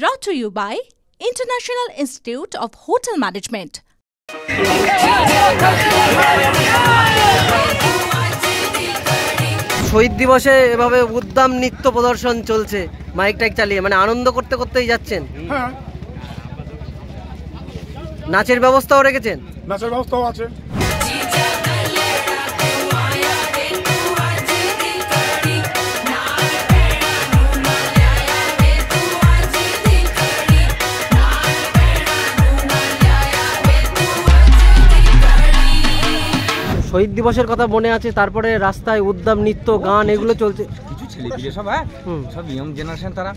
Brought to you by International Institute of Hotel Management. শহীদ দিবসে এভাবে উদ্দাম নৃত্য প্রদর্শন চলছে, মাইক টাইক চালিয়ে, মানে আনন্দ করতে করতেই যাচ্ছেন। হ্যাঁ, নাচের ব্যবস্থাও রেখেছেন? নাচের ব্যবস্থাও আছে। শহীদ দিবসের কথা মনে আছে, তারপরে রাস্তায় উদ্দাম নৃত্য গান এগুলো চলছে। কিছু ছেলে পিলে সব সব ইয়ং জেনারেশন তারা।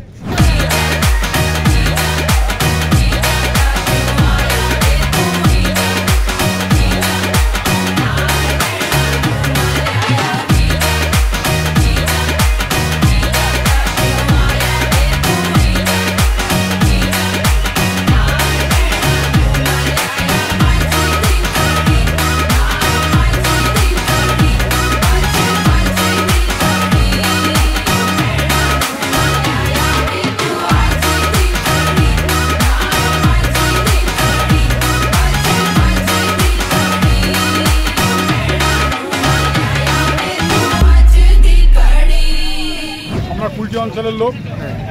কুলটি অঞ্চলের লোক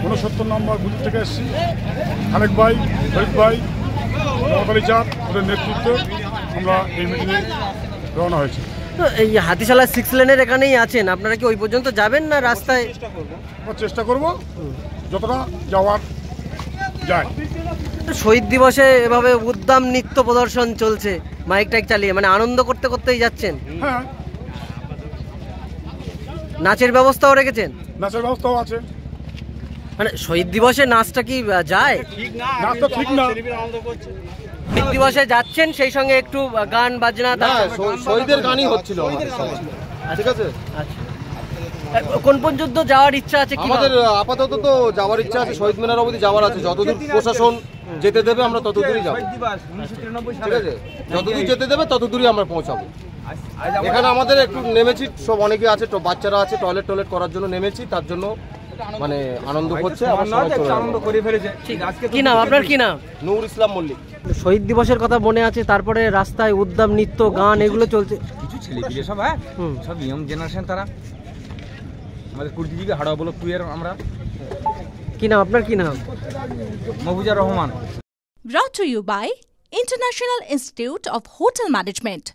69 নম্বর বুথ থেকে এসেছি। খালেক ভাই, শহীদ ভাই, নবাবালি চাঁদ ওদের নেতৃত্বে আমরা এই মিটিংয়ে রওনা হয়েছি। তো এই হাতিশালা 6 লেনের এখানেই আছেন, আপনারা কি ওই পর্যন্ত যাবেন না রাস্তায়? চেষ্টা করব যতটা যাওয়ার যায়। শহীদ দিবসে এভাবে উদ্দাম নৃত্য প্রদর্শন চলছে, মাইক টাইক চালিয়ে, মানে আনন্দ করতে করতেই যাচ্ছেন। হ্যাঁ, নাচের ব্যবস্থাও রেখেছেন? নাচের ব্যবস্থাও আছে। মানে শহীদ দিবসে নাচটা কি যায়? নাচ তো ঠিক না। শহীদ দিবসে যাচ্ছেন, সেই সঙ্গে একটু গান বাজনা। শহীদের গানই হচ্ছিল, ঠিক আছে। আচ্ছা, কোন পর্যন্ত যাওয়ার ইচ্ছা আছে? আমাদের আপাতত তো যাওয়ার ইচ্ছা আছে, শহীদ মিনার অবধি যাওয়ার আছে। যতদূর প্রশাসন যেতে দেবে আমরা ততদূরই যাবো, ঠিক আছে। যতদূর যেতে দেবে ততদূরই আমরা পৌঁছাবো। এখানে আমাদের একটু নেমেছি, সব অনেকে আছে, বাচ্চারা আছে, টয়লেট করার জন্য নেমেছি, তার জন্য মানে আনন্দ করছে। কি নাম আপনার? কি নাম? নূর ইসলাম মল্লিক। শহীদ দিবসের কথা মনে আছে, তারপরে রাস্তায় উদ্দাম নৃত্য গান এগুলো চলছে। কিছু ছেলে পিলে সব সব ইয়ং জেনারেশন তারা। আমাদের কুলটিজিবি হাড়া বলো তুই আমরা। কি নাম আপনার? কি নাম? মফুজার Rahman. Brought to you by International Institute of Hotel Management.